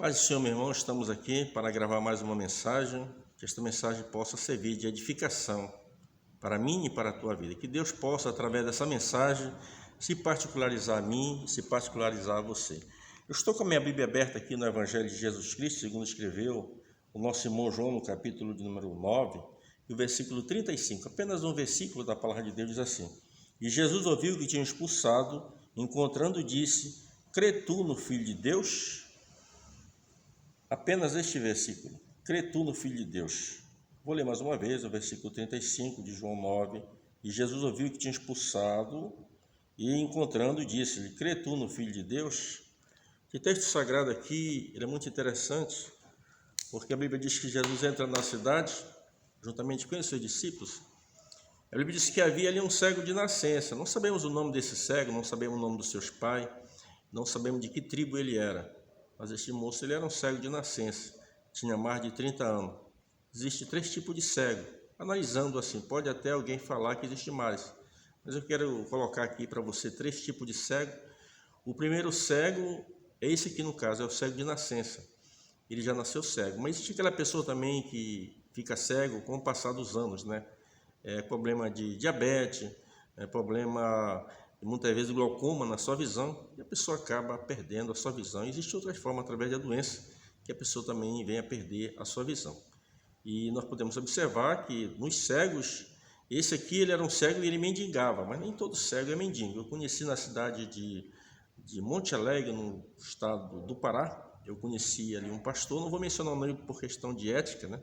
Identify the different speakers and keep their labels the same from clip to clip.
Speaker 1: Paz do Senhor, meu irmão, estamos aqui para gravar mais uma mensagem, que esta mensagem possa servir de edificação para mim e para a tua vida. Que Deus possa, através dessa mensagem, se particularizar a mim e se particularizar a você. Eu estou com a minha Bíblia aberta aqui no Evangelho de Jesus Cristo, segundo escreveu o nosso irmão João, no capítulo de número 9, e o versículo 35. Apenas um versículo da palavra de Deus diz assim: E Jesus ouviu que tinha expulsado, encontrando, disse: Crê tu no Filho de Deus? Apenas este versículo: Crê tu no Filho de Deus? Vou ler mais uma vez o versículo 35 de João 9. E Jesus ouviu que tinha expulsado, e encontrando, disse-lhe: Crê tu no Filho de Deus? Que texto sagrado aqui, ele é muito interessante, porque a Bíblia diz que Jesus entra na cidade, juntamente com os seus discípulos. A Bíblia diz que havia ali um cego de nascença. Não sabemos o nome desse cego, não sabemos o nome dos seus pais, não sabemos de que tribo ele era. Mas este moço, ele era um cego de nascença, tinha mais de 30 anos. Existem 3 tipos de cego. Analisando assim, pode até alguém falar que existe mais, mas eu quero colocar aqui para você 3 tipos de cego. O primeiro cego é esse aqui no caso, é o cego de nascença. Ele já nasceu cego, mas existe aquela pessoa também que fica cego com o passar dos anos, né? Problema de diabetes, problema muitas vezes glaucoma na sua visão, e a pessoa acaba perdendo a sua visão. Existe outras formas, através da doença, que a pessoa também venha a perder a sua visão. E nós podemos observar que nos cegos, esse aqui ele era um cego e ele mendigava, mas nem todo cego é mendigo. Eu conheci na cidade de Monte Alegre, no estado do Pará, eu conheci ali um pastor, não vou mencionar o nome por questão de ética, né?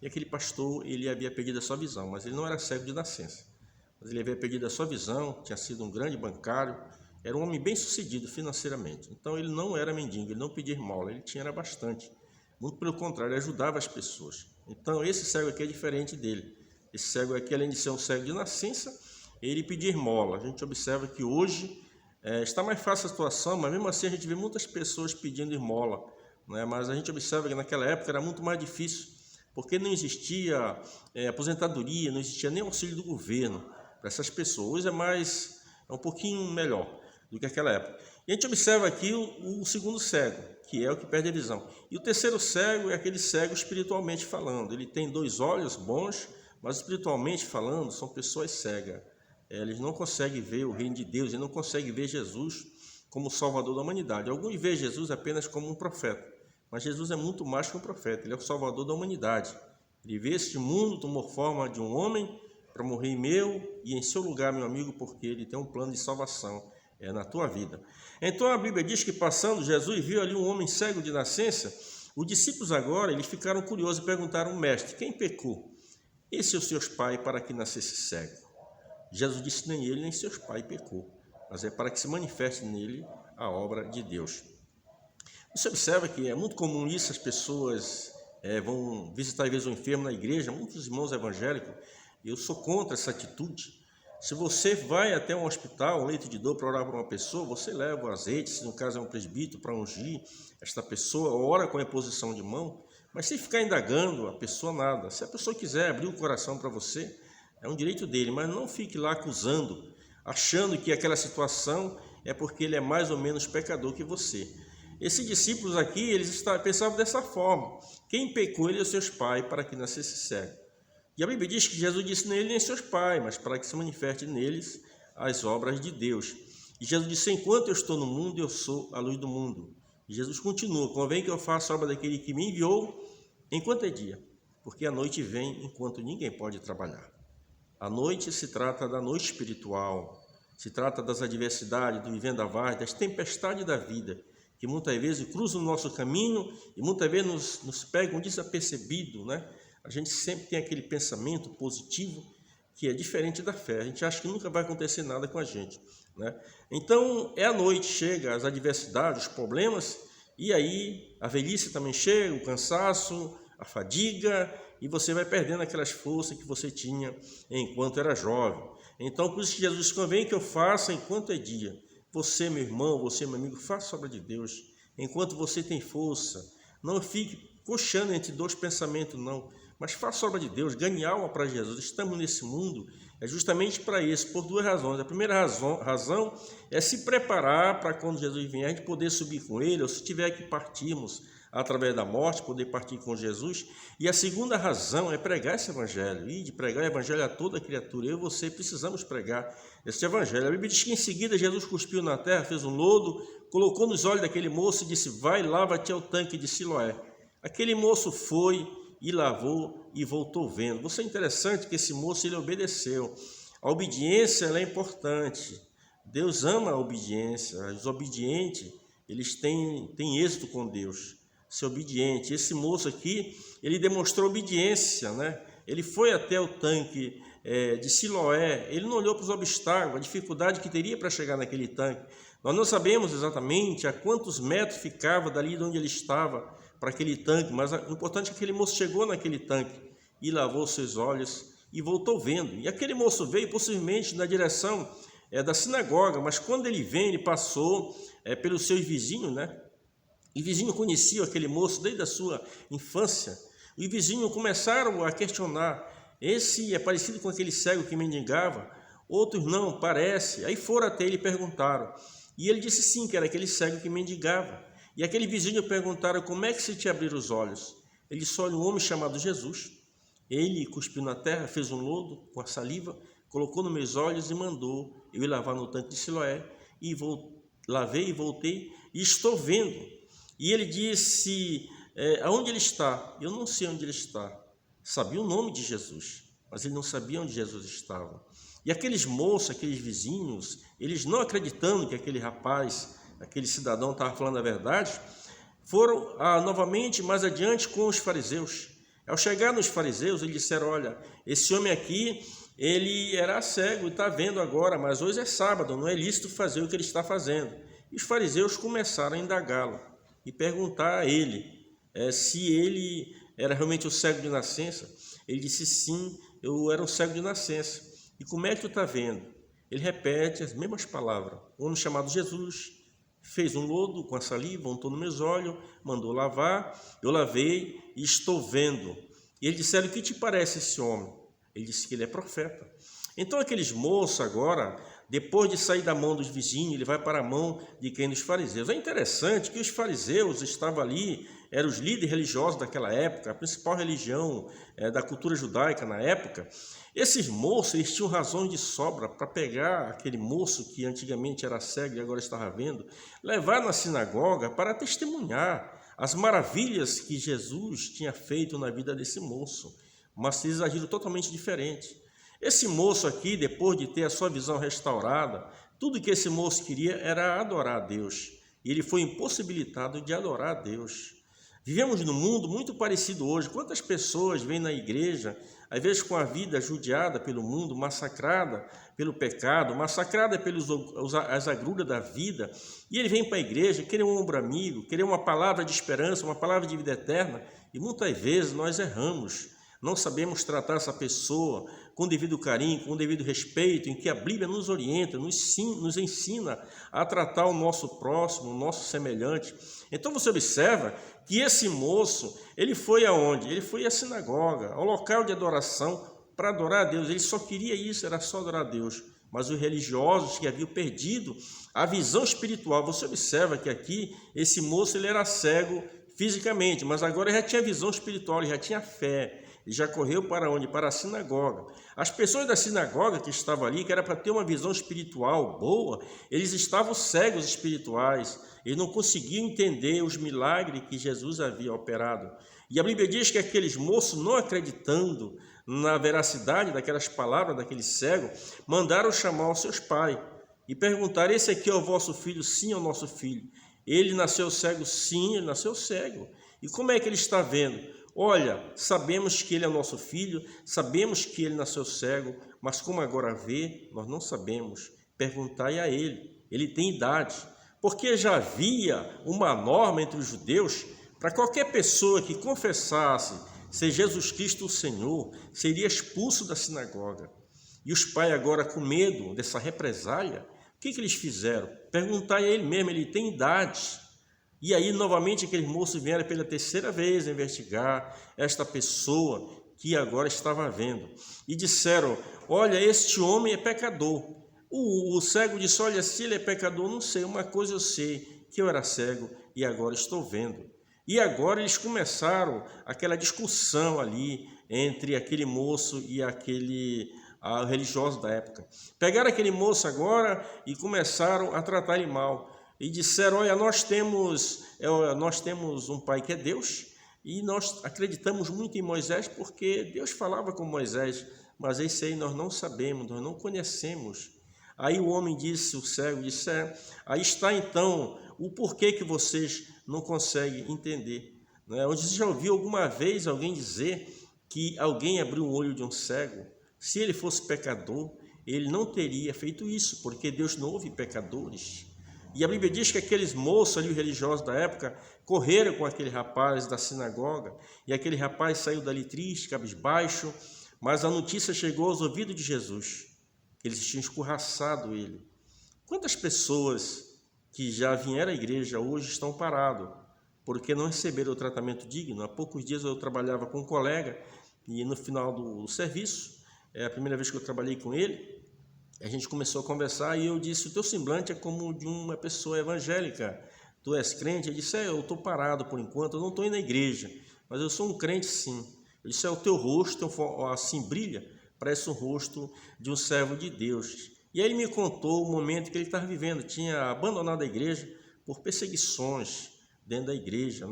Speaker 1: E aquele pastor, ele havia perdido a sua visão, mas ele não era cego de nascença. Mas ele havia perdido a sua visão, tinha sido um grande bancário, era um homem bem sucedido financeiramente. Então ele não era mendigo, ele não pedia esmola, ele tinha era bastante. Muito pelo contrário, ele ajudava as pessoas. Então esse cego aqui é diferente dele. Esse cego aqui, além de ser um cego de nascença, ele pedia esmola. A gente observa que hoje está mais fácil a situação, mas mesmo assim a gente vê muitas pessoas pedindo esmola, né? Mas a gente observa que naquela época era muito mais difícil, porque não existia aposentadoria, não existia nem auxílio do governo para essas pessoas. Hoje é um pouquinho melhor do que aquela época. E a gente observa aqui o segundo cego, que é o que perde a visão. E o terceiro cego é aquele cego espiritualmente falando. Ele tem 2 olhos bons, mas espiritualmente falando são pessoas cegas. Eles não conseguem ver o reino de Deus, eles não conseguem ver Jesus como Salvador da humanidade. Alguns veem Jesus apenas como um profeta, mas Jesus é muito mais que um profeta, ele é o Salvador da humanidade. Ele veio este mundo, tomou forma de um homem para morrer em meu e em seu lugar, meu amigo, porque ele tem um plano de salvação na tua vida. Então a Bíblia diz que passando, Jesus viu ali um homem cego de nascença. Os discípulos agora, eles ficaram curiosos e perguntaram: Mestre, quem pecou? Esse ou seus pais para que nascesse cego? Jesus disse: nem ele nem seus pais pecou, mas é para que se manifeste nele a obra de Deus. Você observa que é muito comum isso, as pessoas vão visitar às vezes um enfermo na igreja, muitos irmãos evangélicos. Eu sou contra essa atitude. Se você vai até um hospital, um leito de dor para orar por uma pessoa, você leva o azeite, se no caso é um presbítero, para ungir esta pessoa, ora com a imposição de mão, mas sem ficar indagando a pessoa nada. Se a pessoa quiser abrir o coração para você, é um direito dele, mas não fique lá acusando, achando que aquela situação é porque ele é mais ou menos pecador que você. Esses discípulos aqui, eles pensavam dessa forma: quem pecou, ele e os seus pais, para que nascesse cego. E a Bíblia diz que Jesus disse: nem ele nem seus pais, mas para que se manifeste neles as obras de Deus. E Jesus disse: enquanto eu estou no mundo, eu sou a luz do mundo. E Jesus continua: convém que eu faça a obra daquele que me enviou enquanto é dia, porque a noite vem enquanto ninguém pode trabalhar. A noite se trata da noite espiritual, se trata das adversidades, do vendaval, das tempestades da vida, que muitas vezes cruzam o nosso caminho e muitas vezes nos pegam desapercebido, né? A gente sempre tem aquele pensamento positivo que é diferente da fé. A gente acha que nunca vai acontecer nada com a gente, né? Então, a noite, chega as adversidades, os problemas, e aí a velhice também chega, o cansaço, a fadiga, e você vai perdendo aquelas forças que você tinha enquanto era jovem. Então, por isso que Jesus convém que eu faça enquanto é dia. Você, meu irmão, você, meu amigo, faça a obra de Deus enquanto você tem força. Não fique coxando entre 2 pensamentos, não. mas faça a obra de Deus, ganhe alma para Jesus. Estamos nesse mundo justamente para isso, por duas razões. A primeira razão é se preparar para quando Jesus vier, a gente poder subir com Ele, ou se tiver que partirmos através da morte, poder partir com Jesus. E a segunda razão é pregar esse evangelho, e de pregar o evangelho a toda criatura. Eu e você precisamos pregar esse evangelho. A Bíblia diz que em seguida Jesus cuspiu na terra, fez um lodo, colocou nos olhos daquele moço e disse: vai, lava-te ao tanque de Siloé. Aquele moço foi e lavou e voltou vendo. Você é interessante que esse moço ele obedeceu. A obediência ela é importante. Deus ama a obediência. Os obedientes eles têm êxito com Deus. Ser obediente. Esse moço aqui ele demonstrou obediência, né? Ele foi até o tanque de Siloé. Ele não olhou para os obstáculos, a dificuldade que teria para chegar naquele tanque. Nós não sabemos exatamente a quantos metros ficava dali de onde ele estava para aquele tanque, mas o importante é que aquele moço chegou naquele tanque e lavou seus olhos e voltou vendo. E aquele moço veio possivelmente na direção da sinagoga, mas quando ele vem, ele passou pelos seus vizinhos, né? E vizinhos conheciam aquele moço desde a sua infância. E vizinhos começaram a questionar: esse é parecido com aquele cego que mendigava? Outros não, parece. Aí foram até ele e perguntaram. E ele disse sim, que era aquele cego que mendigava. E aquele vizinho perguntaram: como é que se te abriram os olhos? Ele disse: olha, um homem chamado Jesus. Ele cuspiu na terra, fez um lodo com a saliva, colocou nos meus olhos e mandou eu ir lavar no tanque de Siloé. E lavei e voltei e estou vendo. E ele disse: aonde ele está? Eu não sei onde ele está. Sabia o nome de Jesus, mas ele não sabia onde Jesus estava. E aqueles moços, aqueles vizinhos, eles não acreditando que aquele rapaz, aquele cidadão estava falando a verdade, foram novamente mais adiante com os fariseus. Ao chegar nos fariseus, eles disseram: olha, esse homem aqui, ele era cego e está vendo agora, mas hoje é sábado, não é lícito fazer o que ele está fazendo. E os fariseus começaram a indagá-lo e perguntar a ele se ele era realmente o cego de nascença. Ele disse: sim, eu era um cego de nascença. E como é que tu está vendo? Ele repete as mesmas palavras. Um homem chamado Jesus fez um lodo com a saliva, untou nos meus olhos, mandou lavar, eu lavei e estou vendo. E eles disseram: o que te parece esse homem? Ele disse que ele é profeta. Então aqueles moços agora, depois de sair da mão dos vizinhos, ele vai para a mão de quem? Dos fariseus. É interessante que os fariseus estavam ali, eram os líderes religiosos daquela época, a principal religião da cultura judaica na época. Esses moços, eles tinham razões de sobra para pegar aquele moço que antigamente era cego e agora estava vendo, levar na sinagoga para testemunhar as maravilhas que Jesus tinha feito na vida desse moço. Mas eles agiram totalmente diferente. Esse moço aqui, depois de ter a sua visão restaurada, tudo que esse moço queria era adorar a Deus. E ele foi impossibilitado de adorar a Deus. Vivemos num mundo muito parecido hoje. Quantas pessoas vêm na igreja, às vezes com a vida judiada pelo mundo, massacrada pelo pecado, massacrada pelas agruras da vida, e ele vem para a igreja querer um ombro amigo, querer uma palavra de esperança, uma palavra de vida eterna, e muitas vezes nós erramos. Não sabemos tratar essa pessoa com devido carinho, com devido respeito, em que a Bíblia nos orienta, nos ensina a tratar o nosso próximo, o nosso semelhante. Então você observa que esse moço, ele foi aonde? Ele foi à sinagoga, ao local de adoração, para adorar a Deus. Ele só queria isso, era só adorar a Deus. Mas os religiosos que haviam perdido a visão espiritual, você observa que aqui esse moço ele era cego fisicamente, mas agora ele já tinha visão espiritual, ele já tinha fé. E já correu para onde? Para a sinagoga. As pessoas da sinagoga que estavam ali, que era para ter uma visão espiritual boa, eles estavam cegos espirituais. Eles não conseguiam entender os milagres que Jesus havia operado. E a Bíblia diz que aqueles moços, não acreditando na veracidade daquelas palavras daquele cego, mandaram chamar os seus pais e perguntaram: esse aqui é o vosso filho? Sim, é o nosso filho. Ele nasceu cego? Sim, ele nasceu cego. E como é que ele está vendo? Olha, sabemos que ele é nosso filho, sabemos que ele nasceu cego, mas como agora vê, nós não sabemos. Perguntai a ele, ele tem idade. Porque já havia uma norma entre os judeus, para qualquer pessoa que confessasse ser Jesus Cristo o Senhor, seria expulso da sinagoga. E os pais agora, com medo dessa represália, o que eles fizeram? Perguntai a ele mesmo, ele tem idade. E aí, novamente, aqueles moços vieram pela terceira vez investigar esta pessoa que agora estava vendo. E disseram: olha, este homem é pecador. O cego disse: olha, se ele é pecador, não sei, uma coisa eu sei, que eu era cego e agora estou vendo. E agora eles começaram aquela discussão ali entre aquele moço e aquele religioso da época. Pegaram aquele moço agora e começaram a tratar ele mal. E disseram: olha, nós temos um pai que é Deus, e nós acreditamos muito em Moisés porque Deus falava com Moisés, mas esse aí nós não sabemos, nós não conhecemos. Aí o homem disse, o cego disse: aí está então o porquê que vocês não conseguem entender. Você já ouviu alguma vez alguém dizer que alguém abriu o olho de um cego? Se ele fosse pecador, ele não teria feito isso, porque Deus não ouve pecadores. E a Bíblia diz que aqueles moços ali, religiosos da época, correram com aquele rapaz da sinagoga, e aquele rapaz saiu dali triste, cabisbaixo, mas a notícia chegou aos ouvidos de Jesus, que eles tinham escorraçado ele. Quantas pessoas que já vieram à igreja hoje estão parados, porque não receberam o tratamento digno? Há poucos dias eu trabalhava com um colega, e no final do serviço, é a primeira vez que eu trabalhei com ele, a gente começou a conversar e eu disse: o teu semblante é como de uma pessoa evangélica, tu és crente? Ele disse: eu estou parado por enquanto, eu não estou indo na igreja, mas eu sou um crente sim. Ele disse: o teu rosto assim brilha, parece um rosto de um servo de Deus. E aí ele me contou o momento que ele estava vivendo, tinha abandonado a igreja por perseguições dentro da igreja,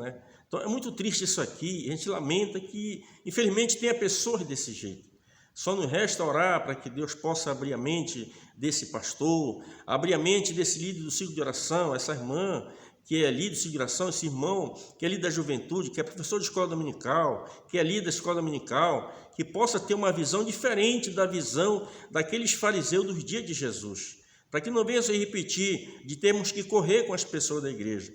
Speaker 1: Então é muito triste isso aqui, a gente lamenta que infelizmente tenha pessoas desse jeito. Só nos resta orar para que Deus possa abrir a mente desse pastor, abrir a mente desse líder do ciclo de oração, essa irmã que é líder do ciclo de oração, esse irmão que é líder da juventude, que é professor de escola dominical, que é líder da escola dominical, que possa ter uma visão diferente da visão daqueles fariseus dos dias de Jesus, para que não venha se repetir de termos que correr com as pessoas da igreja.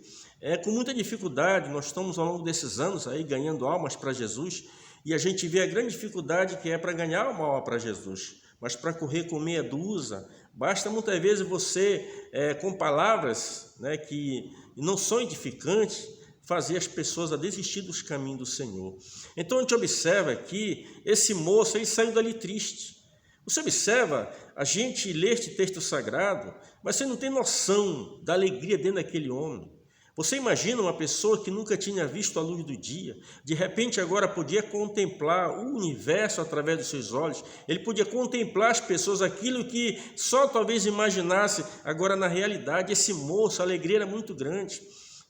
Speaker 1: Com muita dificuldade, nós estamos ao longo desses anos aí ganhando almas para Jesus, e a gente vê a grande dificuldade que é para ganhar uma alma para Jesus, mas para correr com meia dúzia, basta muitas vezes você, com palavras que não são edificantes, fazer as pessoas a desistir dos caminhos do Senhor. Então a gente observa que esse moço ele saiu dali triste. Você observa, a gente lê este texto sagrado, mas você não tem noção da alegria dentro daquele homem. Você imagina uma pessoa que nunca tinha visto a luz do dia, de repente agora podia contemplar o universo através dos seus olhos, ele podia contemplar as pessoas, aquilo que só talvez imaginasse, agora na realidade esse moço, a alegria era muito grande.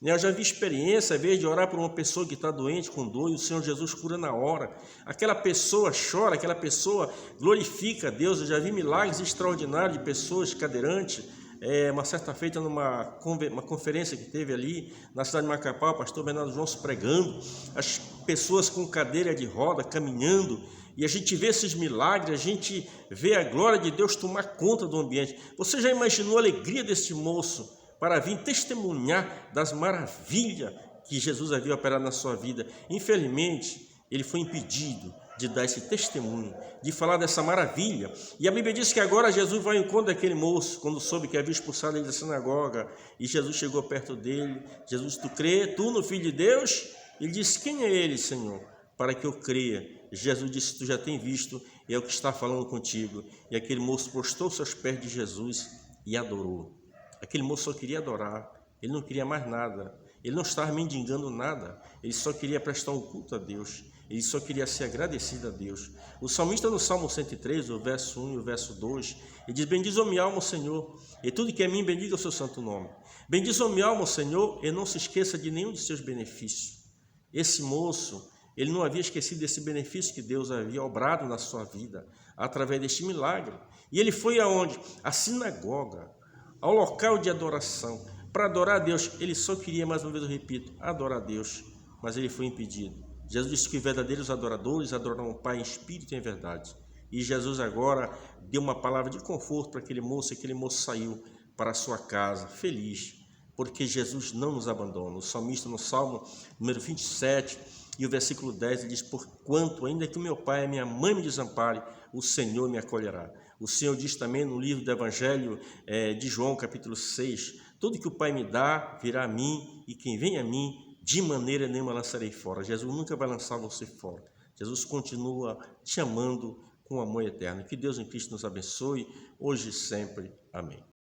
Speaker 1: Eu já vi experiência, às vezes, de orar por uma pessoa que está doente, com dor, e o Senhor Jesus cura na hora. Aquela pessoa chora, aquela pessoa glorifica a Deus. Eu já vi milagres extraordinários de pessoas cadeirantes. Uma certa feita numa conferência que teve ali na cidade de Macapá, o pastor Bernardo João pregando, as pessoas com cadeira de roda caminhando, e a gente vê esses milagres, a gente vê a glória de Deus tomar conta do ambiente. Você já imaginou a alegria desse moço para vir testemunhar das maravilhas que Jesus havia operado na sua vida? Infelizmente, ele foi impedido de dar esse testemunho, de falar dessa maravilha. E a Bíblia diz que agora Jesus vai ao encontro daquele moço, quando soube que havia expulsado ele da sinagoga, e Jesus chegou perto dele. Jesus: tu crê, tu no Filho de Deus? Ele disse: quem é ele, Senhor, para que eu creia? Jesus disse: tu já tem visto, e é o que está falando contigo. E aquele moço prostrou-se aos pés de Jesus e adorou. Aquele moço só queria adorar, ele não queria mais nada, ele não estava mendigando nada, ele só queria prestar um culto a Deus, ele só queria ser agradecido a Deus. O salmista no Salmo 103, o verso 1 e o verso 2, ele diz: bendiz, ó minha alma, o Senhor, e tudo que é mim, bendiga o seu santo nome. Bendiz, ó minha alma, o Senhor, e não se esqueça de nenhum de seus benefícios. Esse moço, ele não havia esquecido desse benefício que Deus havia obrado na sua vida, através deste milagre. E ele foi aonde? A sinagoga, ao local de adoração, para adorar a Deus. Ele só queria, mais uma vez eu repito, adorar a Deus, mas ele foi impedido. Jesus disse que os verdadeiros adoradores adorarão o Pai em espírito e em verdade. E Jesus agora deu uma palavra de conforto para aquele moço, e aquele moço saiu para a sua casa feliz, porque Jesus não nos abandona. O salmista no Salmo número 27 e o versículo 10, ele diz: porquanto, ainda que o meu pai e minha mãe me desamparem, o Senhor me acolherá. O Senhor diz também no livro do Evangelho de João, capítulo 6, tudo que o Pai me dá virá a mim, e quem vem a mim, de maneira nenhuma lançarei fora. Jesus nunca vai lançar você fora. Jesus continua te amando com amor eterno. Que Deus em Cristo nos abençoe, hoje e sempre. Amém.